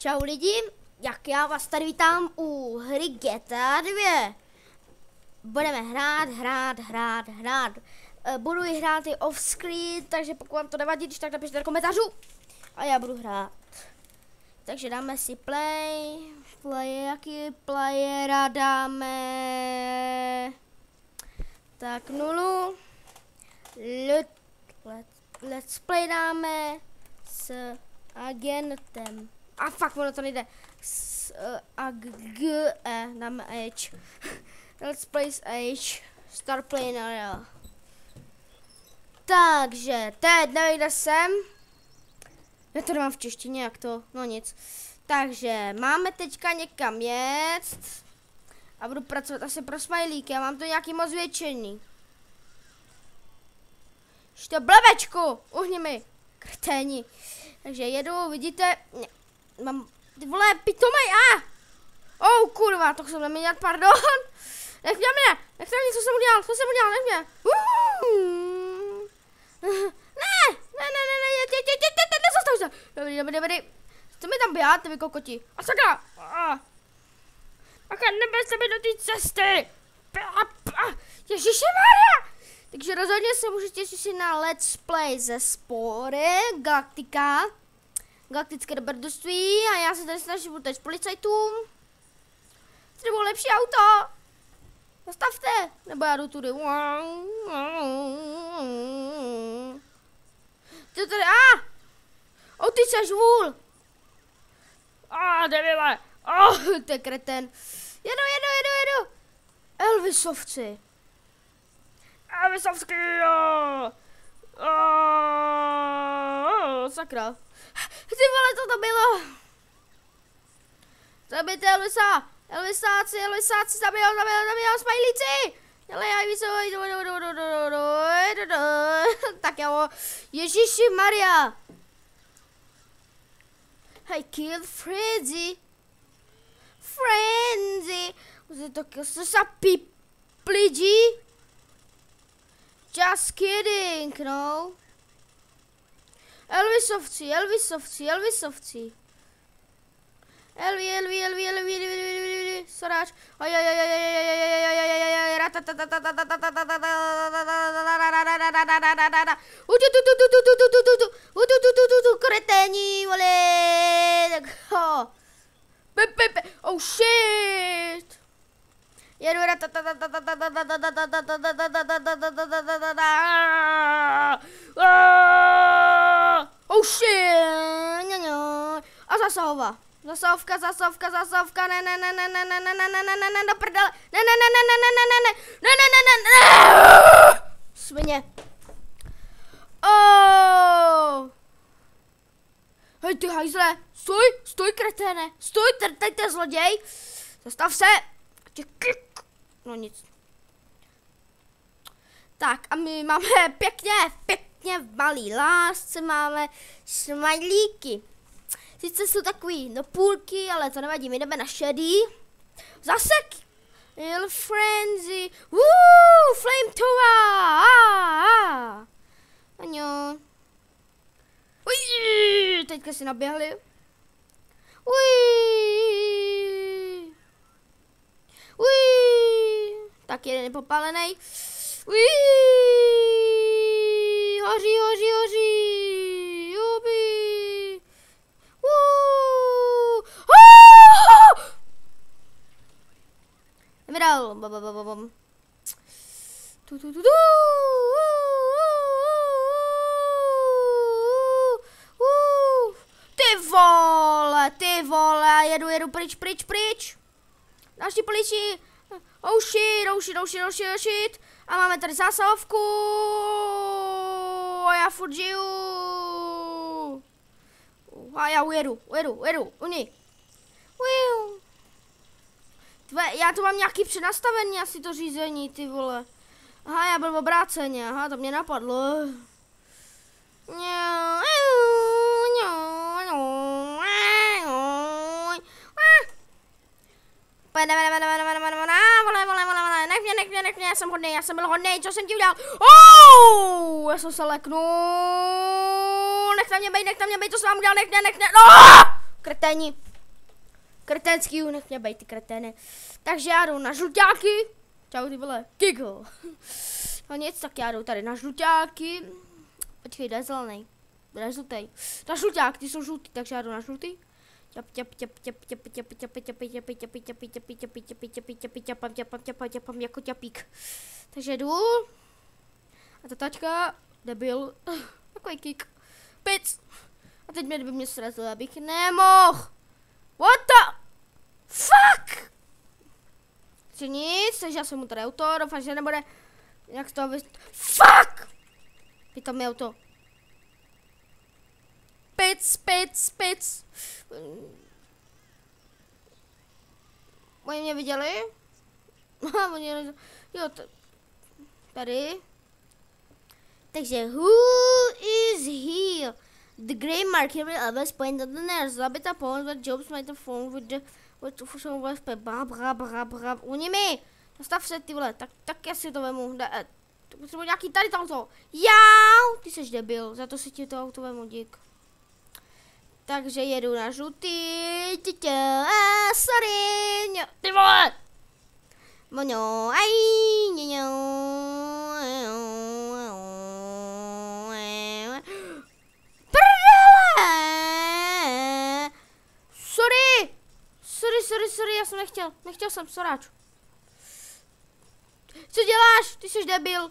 Čau lidi, jak já vás tady vítám u hry GTA 2. Budeme hrát. Budu ji hrát i off-screen, takže pokud vám to nevadí, když tak napište do komentářů. A já budu hrát. Takže dáme si play. Jaký playera dáme? Tak 0. Let's play dáme s agentem. A fakt, ono to nejde. Dáme H. Let's play s H. Start playing area. Takže, teď nejde sem. Já to nemám v češtině, jak to, no nic. Takže, máme teďka někam jet. A budu pracovat asi pro smajlíky, já mám to nějaký moc většený. Što blbečku, uhni mi, krténi. Takže jedu, vidíte, mám, ty vole, pitomej, Oh, kurva, to jsem neměl, pardon. Nech mě, co jsem udělal, nech mě. Ne, nezastav se. Dobrý. Co mi tam běháte, vy kokoti? A sakra. Aka, nebezte mi do té cesty. Ježišmarja. Takže rozhodně se můžete těšit na Let's Play ze Spory, Galaktické dobrodružství a já se tady snažím utéct policajtům. Třeba lepší auto. Zastavte, nebo já jdu tudy. Co tady, ty jsi žvůl. Debile. To je kreten. Jedu. Elvisovci. Elvisovský, jo. Sakra. Ty vole, co to bylo? Zabijte Elvisa. Elvisáci, zabijou, smajlíci. Tak jo, Ježíši Maria. I killed Frenzy. To se lidi. Just kidding, no. Elvisovci. Elvi. Soráč. Kreténi, vole. Oh shit. Jedu. Oh shit. A zasahova. Zasávka, ne, do prdele, ne, svině. Hej ty hajzle, stůj kreténe, tady to je zloděj, zastav se, no nic. Tak a my máme pěkně v malý lásce, máme smajlíky. Sice jsou takový do půlky, ale to nevadí, my jdeme na šedý. Zasek! Little frenzy. Flame tower! Aňo. Teďka si naběhli. Tak jeden je popálenej. Hoří. Vydal. Ty vole, jedu pryč. Další policii. Oh shit. A máme tady zásahovku. A já furt žiju. A já ujedu. Uni. Já tu mám nějaký přednastavení asi to řízení, ty vole. Aha, já byl obráceně, to mě napadlo. Nech mě, já jsem byl hodnej, co jsem ti udělal? Já jsem se leknul. Nech na mě bejt, co jsem vám udělal, nech mě. Kreténi. Kreténský, nech mě bejt ty kretény. Takže já jdu na žluťáky. Čau ty vole, Giggle. No nic, tak já jdu tady na žluťáky. Počkej, kde je zelený? Kde je žlutý? Na žluťák, ty jsou žlutý, takže já jdu na žlutý. Jako ťapík. Takže jdu. A ta tačka, debil, takový kick. Pic. A teď by mě srazil, abych nemohl. What the fuck? Takže nic, takže já jsem mu tady auto, doufám, že nebude jak z toho fuck! Pýtam mi auto. Pic. Oni mě viděli? Jo, tady. Takže who is here? The grey marker will always point at the nurse. Zabita phone with Jobs made the phone with the bra. Oni mi! Nastav se ty vole, tak já si to vemu. Potřebuji nějaký tady tamto. Jau! Ty jsi debil, za to si ti to auto vemu, dík. Takže jedu na žlutý. Sorry. Ty vole! Moňo, Sorry, já jsem nechtěl jsem, soráč. Co děláš? Ty jsi debil.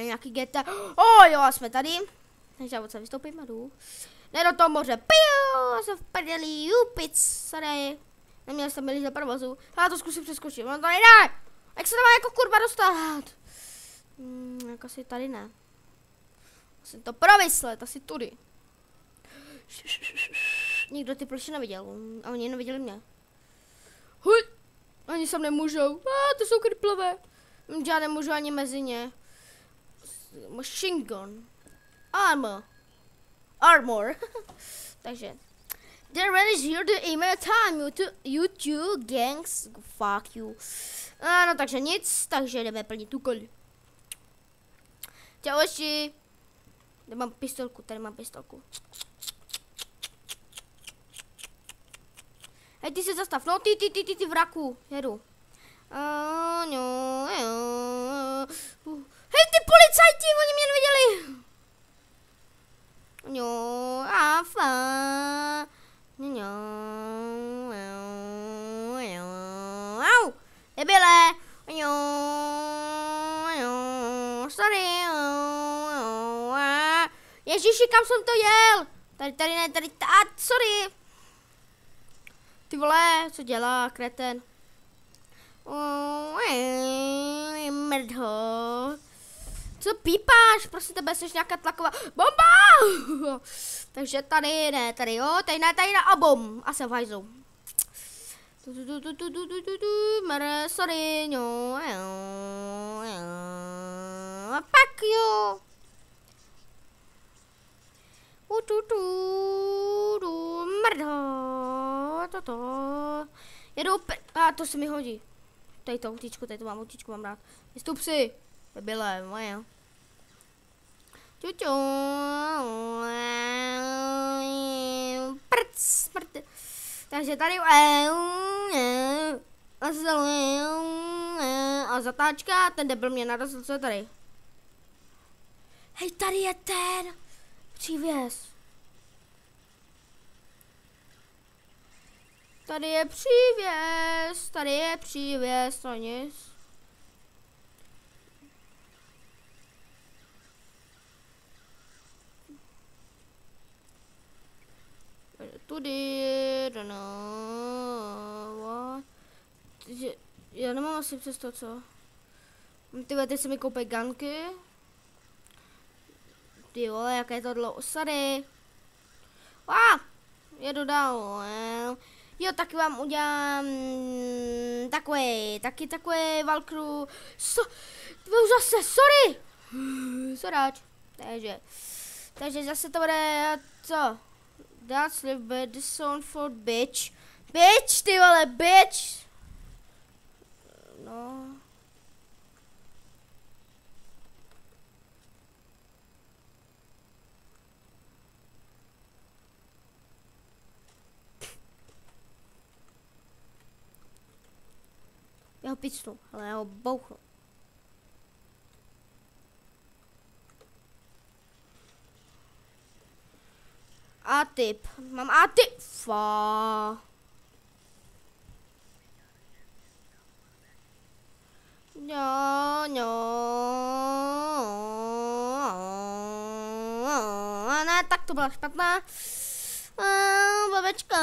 Nějaký geta. Jo, jsme tady. Takže já odsaď vystoupím a jdu. Ne do toho moře. Piu, já jsem v prdeli, jupic, sorry. Neměl jsem milí za provozu. Já to zkusím přeskočit, on to nejde. Jak se to má jako kurva dostat? Jak asi tady ne. Musím to promyslet, asi tudy. Nikdo ty ploši neviděl, a oni neviděli mě. Huj, ani sem nemůžou, to jsou kriplové. Já nemůžu ani mezi ně. Machine gun. Armor. Takže. They're ready here to aim at time. You two gangs, fuck you. No takže nic, takže jdeme plnit úkol. Čauši. Tady mám pistolku. Hej, ty se zastav, no ty vraku, jedu. Hej, ty policajti, oni mě neviděli. Au, debile. Sorry. Ježiši, kam jsem to jel? Tady ne, sorry. Ty vole, co dělá, kreten? Mrdho. Co pípáš? Prosím tebe, jsi nějaká tlaková bomba! Takže tady ne, tady jo, tady ne, a bom. A jsem v hajzlu. Sorry, no. Pak jo. Mrdho. Toto. Jedu to se mi hodí. Tady to autíčku mám rád. Vystup si. Byle, moje. Prc. Takže tady a zatáčka, ten debil mě narazil, co je tady? Hej, tady je ten přívěs. Tady je přívěs, to nic. Tudy, já nemám asi přes to, co? Tyhle, ty se mi koupej ganky. Ty vole, jaké je to dlouho, sorry. Jedu dál. Jo, taky vám udělám takový Valkru. Zase, sorry. Soráč. Takže zase to bude, co? That's the bad sound for bitch. Bitch, ty vole, bitch. No. picnu, ale já ho bouchnu. A-typ, mám A-typ. Fa. No. Ne, tak to byla špatná. Babečka.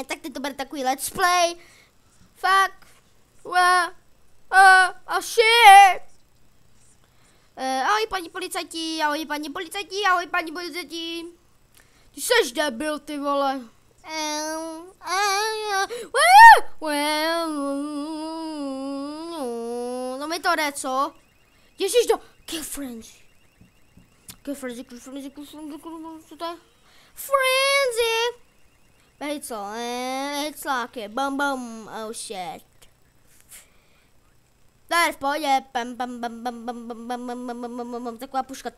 Tak teď to bude takový let's play. Fuck. Shit. Ahoj paní policajti, ahoj paní policajti, ahoj paní policajti. Ty seš debil, ty vole. No mi to jde, co? Ježiš do... Kill frenzy. Co to je? Frenzy. Hejcl, hejcláky, bum, oh shit. Tady v pohodě, taková puška.